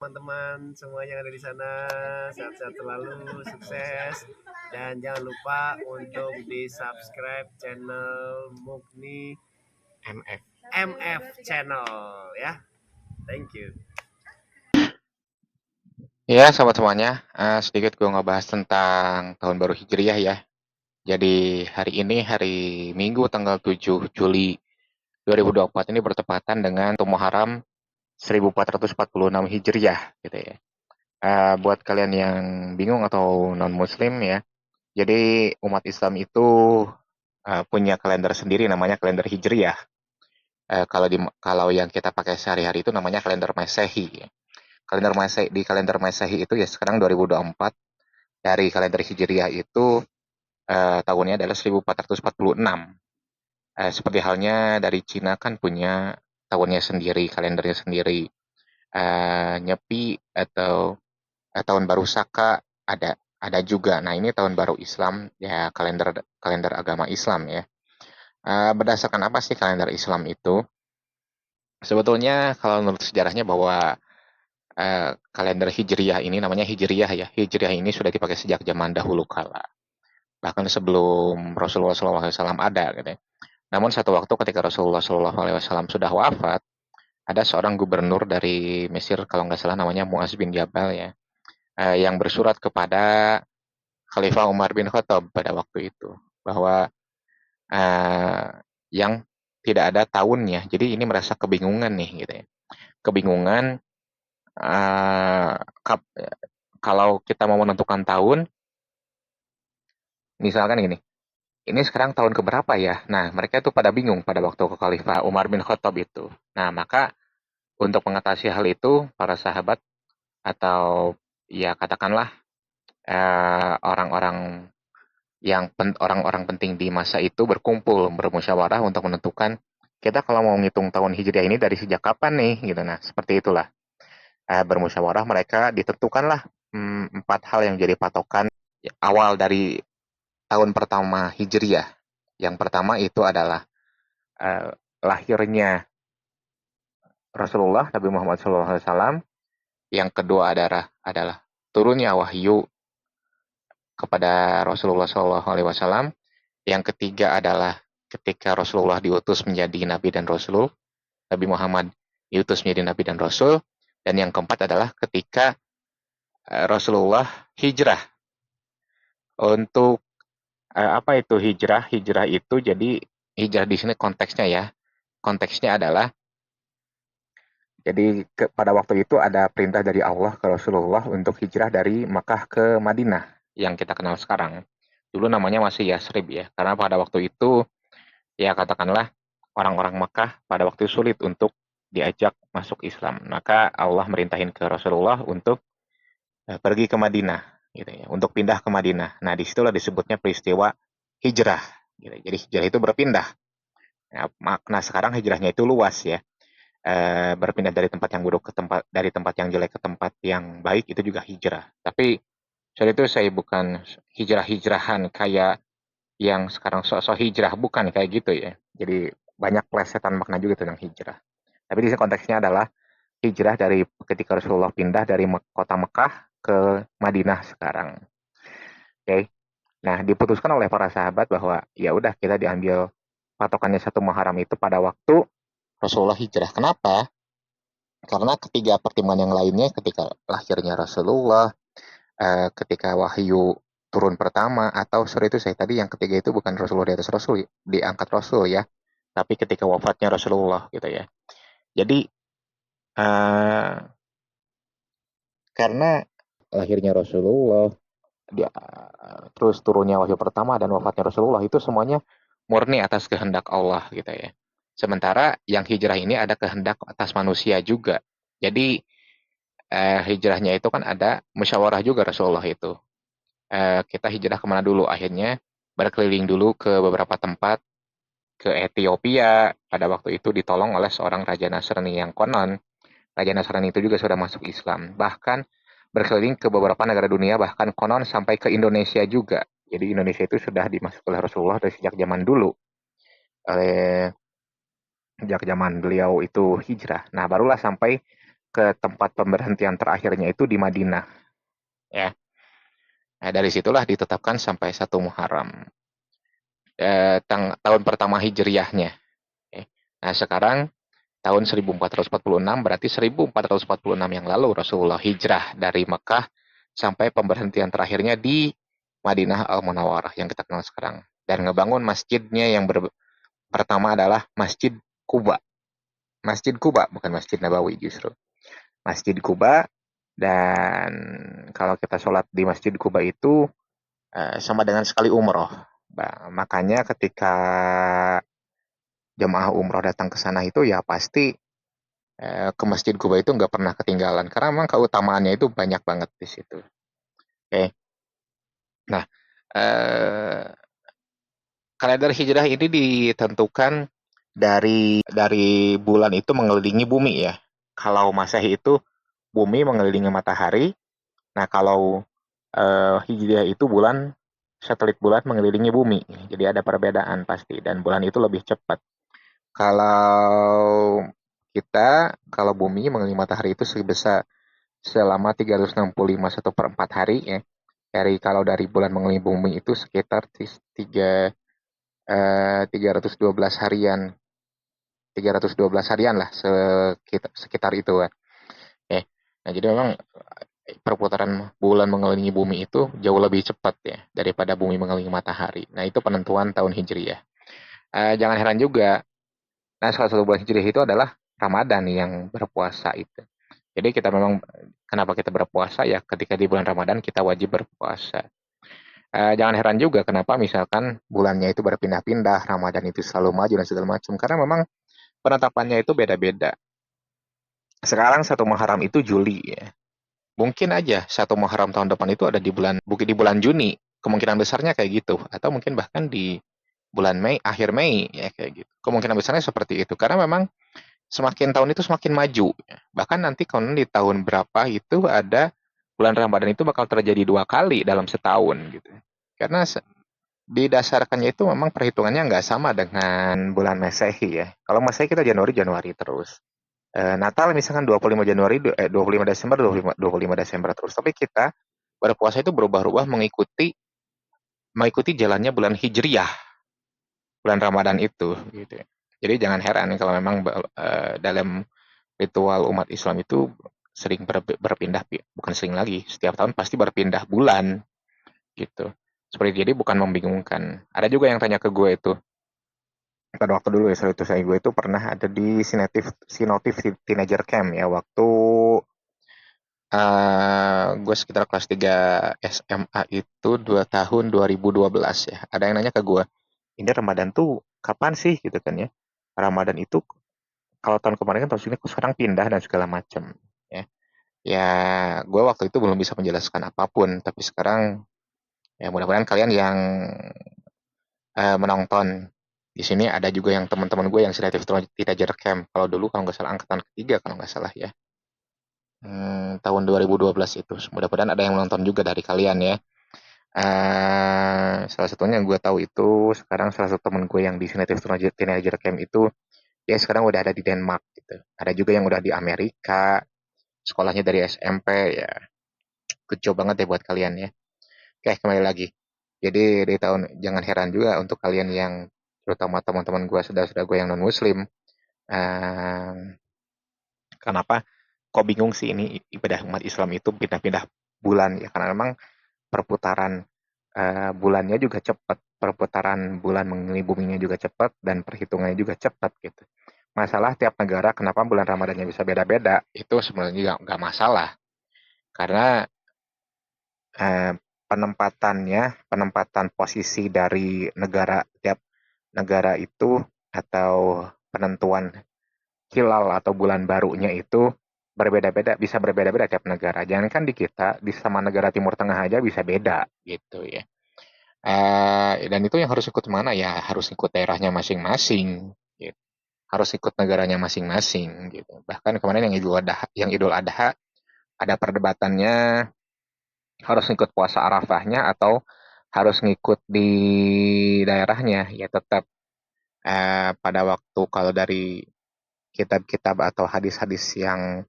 teman-teman semua yang ada di sana. Sehat-sehat selalu, sukses. Dan jangan lupa untuk di-subscribe channel Mukni MF Channel ya. Thank you. Ya, sahabat semuanya, sedikit gue ngebahas tentang tahun baru Hijriah ya. Jadi hari ini, hari Minggu tanggal 7 Juli 2024 ini bertepatan dengan Muharram 1446 Hijriah gitu ya. Buat kalian yang bingung atau non-muslim ya, jadi umat Islam itu punya kalender sendiri namanya kalender Hijriah. Kalau yang kita pakai sehari-hari itu namanya kalender Masehi ya. Kalender Masehi itu ya sekarang 2024, dari kalender Hijriah itu tahunnya adalah 1446. Seperti halnya dari Cina kan punya tahunnya sendiri, kalendernya sendiri. Nyepi atau tahun baru Saka ada juga. Nah, ini tahun baru Islam ya, kalender kalender agama Islam ya. Berdasarkan apa sih kalender Islam itu? Sebetulnya kalau menurut sejarahnya bahwa kalender Hijriyah ini namanya Hijriyah ya. Hijriyah ini sudah dipakai sejak zaman dahulu kala. Bahkan sebelum Rasulullah SAW ada gitu ya. Namun satu waktu ketika Rasulullah SAW sudah wafat, ada seorang gubernur dari Mesir kalau nggak salah namanya Muaz bin Jabal ya, yang bersurat kepada Khalifah Umar bin Khattab pada waktu itu bahwa eh, yang tidak ada tahunnya. Jadi ini merasa kebingungan nih gitu ya. Kebingungan eh, kalau kita mau menentukan tahun, misalkan gini, ini sekarang tahun keberapa ya? Nah, mereka itu pada bingung pada waktu ke Khalifah Umar bin Khattab itu. Nah, maka untuk mengatasi hal itu, para sahabat atau ya katakanlah orang-orang orang-orang penting di masa itu berkumpul bermusyawarah untuk menentukan kita kalau mau ngitung tahun Hijriah ini dari sejak kapan nih gitu. Nah, seperti itulah. Bermusyawarah mereka ditentukanlah empat hal yang jadi patokan awal dari tahun pertama Hijriah. Yang pertama itu adalah lahirnya Rasulullah Nabi Muhammad SAW. Yang kedua adalah turunnya wahyu kepada Rasulullah SAW. Yang ketiga adalah ketika Rasulullah diutus menjadi Nabi dan Rasul, Nabi Muhammad diutus menjadi Nabi dan Rasul. Dan yang keempat adalah ketika Rasulullah hijrah. Untuk apa itu hijrah? Hijrah itu jadi hijrah di sini konteksnya ya. Konteksnya adalah jadi pada waktu itu ada perintah dari Allah ke Rasulullah untuk hijrah dari Makkah ke Madinah yang kita kenal sekarang. Dulu namanya masih Yasrib ya, karena pada waktu itu ya katakanlah orang-orang Makkah pada waktu itu sulit untuk diajak masuk Islam. Maka Allah merintahin ke Rasulullah untuk pergi ke Madinah gitu ya, untuk pindah ke Madinah. Nah, disitulah disebutnya peristiwa hijrah gitu. Jadi hijrah itu berpindah. Nah, makna sekarang hijrahnya itu luas ya. Berpindah dari tempat yang buruk ke tempat yang jelek ke tempat yang baik itu juga hijrah. Tapi saat itu saya bukan hijrah-hijrahan kayak yang sekarang sok-sok hijrah, bukan kayak gitu ya. Jadi banyak plesetan makna juga tentang hijrah. Tapi di sini konteksnya adalah hijrah dari ketika Rasulullah pindah dari kota Mekah ke Madinah sekarang. Oke. Nah, diputuskan oleh para sahabat bahwa ya udah kita diambil patokannya satu Muharram itu pada waktu Rasulullah hijrah. Kenapa? Karena ketiga pertimbangan yang lainnya ketika lahirnya Rasulullah, ketika wahyu turun pertama, atau sorry itu saya tadi yang ketiga itu bukan Rasulullah di atas Rasul, diangkat Rasul ya, tapi ketika wafatnya Rasulullah gitu ya. Jadi karena lahirnya Rasulullah, terus turunnya wahyu pertama dan wafatnya Rasulullah itu semuanya murni atas kehendak Allah gitu ya. Sementara yang hijrah ini ada kehendak atas manusia juga. Jadi hijrahnya itu kan ada musyawarah juga Rasulullah itu. Kita hijrah kemana dulu? Akhirnya berkeliling dulu ke beberapa tempat, ke Ethiopia. Pada waktu itu ditolong oleh seorang Raja Nasrani yang konon Raja Nasrani itu juga sudah masuk Islam. Bahkan berkeliling ke beberapa negara dunia, bahkan konon sampai ke Indonesia juga. Jadi Indonesia itu sudah dimasuki oleh Rasulullah dari sejak zaman dulu. Oleh sejak zaman beliau itu hijrah. Nah, barulah sampai ke tempat pemberhentian terakhirnya itu di Madinah. Ya, nah, dari situlah ditetapkan sampai 1 Muharram, tahun pertama Hijriyahnya. Oke. Nah, sekarang tahun 1446, berarti 1446 yang lalu Rasulullah hijrah dari Mekah sampai pemberhentian terakhirnya di Madinah Al-Munawwarah yang kita kenal sekarang. Dan ngebangun masjidnya yang pertama adalah Masjid Kuba. Masjid Kuba, bukan Masjid Nabawi justru. Masjid Kuba, dan kalau kita sholat di Masjid Kuba itu sama dengan sekali umroh. Nah, makanya ketika jemaah umroh datang ke sana itu ya pasti ke Masjid Kuba itu nggak pernah ketinggalan karena memang keutamaannya itu banyak banget di situ. Oke, nah eh, kalender hijrah ini ditentukan dari bulan itu mengelilingi bumi ya. Kalau Masehi itu bumi mengelilingi matahari. Nah kalau hijrah itu satelit bulan mengelilingi bumi. Jadi ada perbedaan pasti dan bulan itu lebih cepat. Kalau kalau bumi mengelilingi matahari itu sebesar selama 365 1/4 hari ya. Kalau dari bulan mengelilingi bumi itu sekitar 312 harian. 312 harian lah sekitar itu kan. Eh, nah jadi memang perputaran bulan mengelilingi bumi itu jauh lebih cepat ya daripada bumi mengelilingi matahari. Nah itu penentuan tahun Hijriyah. Jangan heran juga. Nah salah satu bulan Hijriyah itu adalah Ramadan yang berpuasa itu. Jadi kita memang kenapa kita berpuasa ya ketika di bulan Ramadan kita wajib berpuasa. Jangan heran juga kenapa misalkan bulannya itu berpindah-pindah, Ramadan itu selalu maju dan segala macam. Karena memang penetapannya itu beda-beda. Sekarang 1 Muharram itu Juli ya. Mungkin aja 1 Muharram tahun depan itu ada di bulan Juni. Kemungkinan besarnya kayak gitu. Atau mungkin bahkan di bulan Mei, akhir Mei ya kayak gitu. Kemungkinan besarnya seperti itu. Karena memang semakin tahun itu semakin maju. Ya. Bahkan nanti kalau di tahun berapa itu ada bulan Ramadan itu bakal terjadi 2 kali dalam setahun gitu. Karena didasarkannya itu memang perhitungannya nggak sama dengan bulan Masehi ya. Kalau Masehi kita Januari Januari terus. Natal misalkan 25 Januari 25 Desember 25 Desember terus. Tapi kita berpuasa itu berubah-ubah mengikuti jalannya bulan Hijriyah, bulan Ramadan itu gitu. Ya. Jadi jangan heran kalau memang dalam ritual umat Islam itu sering berpindah, bukan sering lagi, setiap tahun pasti berpindah bulan gitu. Seperti jadi bukan membingungkan. Ada juga yang tanya ke gue itu, pada waktu dulu ya, sorry itu saya gue itu pernah ada di Sinotif Teenager Camp ya, waktu gue sekitar kelas 3 SMA itu 2 tahun 2012 ya. Ada yang nanya ke gue, ini Ramadan tuh kapan sih gitu kan ya. Ramadan itu kalau tahun kemarin kan tahun sini kok sekarang pindah dan segala macam ya. Ya, gue waktu itu belum bisa menjelaskan apapun, tapi sekarang ya mudah-mudahan kalian yang menonton di sini ada juga yang teman-teman gue yang kreatif teenager camp. Kalau dulu kalau nggak salah angkatan ketiga kalau nggak salah ya. Tahun 2012 itu. Mudah-mudahan ada yang menonton juga dari kalian ya. Salah satunya yang gue tahu itu sekarang salah satu temen gue yang di Native Teenager Camp itu ya sekarang udah ada di Denmark gitu. Ada juga yang udah di Amerika, sekolahnya dari SMP ya. Good job banget ya buat kalian ya. Oke, kembali lagi. Jadi di tahun jangan heran juga untuk kalian yang terutama teman-teman gue, saudara-saudara gue yang non Muslim. Uh, Kenapa? Kok bingung sih ini ibadah umat Islam itu pindah-pindah bulan ya? Karena memang perputaran bulannya juga cepat, perputaran bulan mengelilingi buminya juga cepat, dan perhitungannya juga cepat gitu. Masalah tiap negara kenapa bulan Ramadannya bisa beda-beda, itu sebenarnya nggak masalah. Karena eh, penempatan posisi dari tiap negara itu, atau penentuan hilal atau bulan barunya itu berbeda-beda, bisa berbeda-beda tiap negara. Jangankan di kita, di sama negara Timur Tengah aja bisa beda gitu ya. Dan itu yang harus ikut mana ya? Harus ikut daerahnya masing-masing, gitu. Harus ikut negaranya masing-masing, gitu. Bahkan kemarin yang Idul Adha ada perdebatannya harus ikut puasa Arafahnya atau harus ngikut di daerahnya. Ya tetap pada waktu kalau dari kitab-kitab atau hadis-hadis yang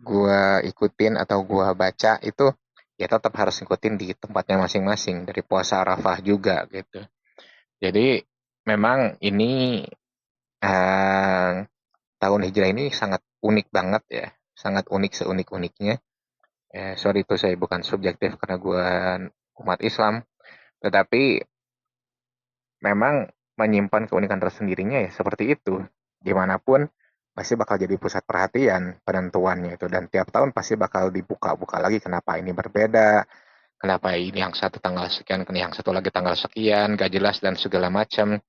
gua ikutin atau gua baca itu ya tetap harus ngikutin di tempatnya masing-masing dari puasa Arafah juga gitu. Jadi memang ini eh, tahun hijrah ini sangat unik banget ya, sangat unik seunik-uniknya. Sorry itu saya bukan subjektif karena gua umat Islam, tetapi memang menyimpan keunikan tersendirinya ya seperti itu. Dimanapun pasti bakal jadi pusat perhatian penentuannya itu dan tiap tahun pasti bakal dibuka-buka lagi kenapa ini berbeda, kenapa ini yang satu tanggal sekian, yang satu lagi tanggal sekian, gak jelas dan segala macam,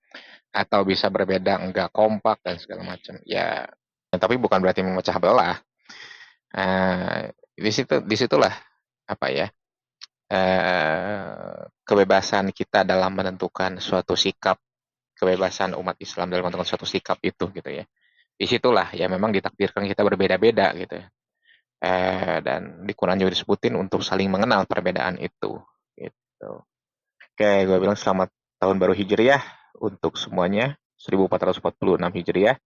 atau bisa berbeda enggak kompak dan segala macam. Ya, tapi bukan berarti memecah belah. Disitulah apa ya kebebasan kita dalam menentukan suatu sikap, kebebasan umat Islam dalam menentukan suatu sikap itu gitu ya. Disitulah ya memang ditakdirkan kita berbeda-beda gitu ya. Dan di Quran juga disebutin untuk saling mengenal perbedaan itu gitu. Oke, gue bilang selamat tahun baru Hijriah untuk semuanya 1446 Hijriah.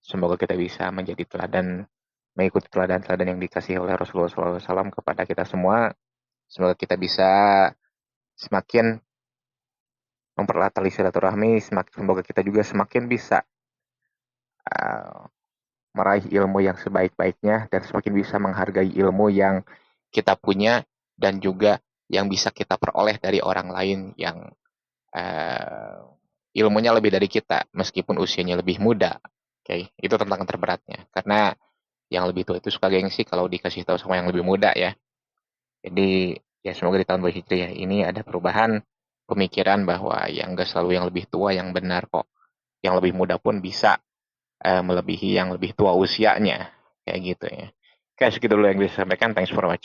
Semoga kita bisa menjadi teladan, mengikuti teladan-teladan yang dikasih oleh Rasulullah SAW kepada kita semua. Semoga kita bisa semakin mempererat tali silaturahmi, semoga kita juga semakin bisa uh, meraih ilmu yang sebaik-baiknya dan semakin bisa menghargai ilmu yang kita punya dan juga yang bisa kita peroleh dari orang lain yang uh, ilmunya lebih dari kita meskipun usianya lebih muda. Oke, itu tantangan terberatnya karena yang lebih tua itu suka gengsi kalau dikasih tahu sama yang lebih muda ya. Jadi ya semoga di tahun baru Hijriah ini ada perubahan pemikiran bahwa yang enggak selalu yang lebih tua yang benar kok. Yang lebih muda pun bisa melebihi yang lebih tua usianya. Kayak gitu ya. Oke, segitu dulu yang bisa sampaikan. Thanks for watching.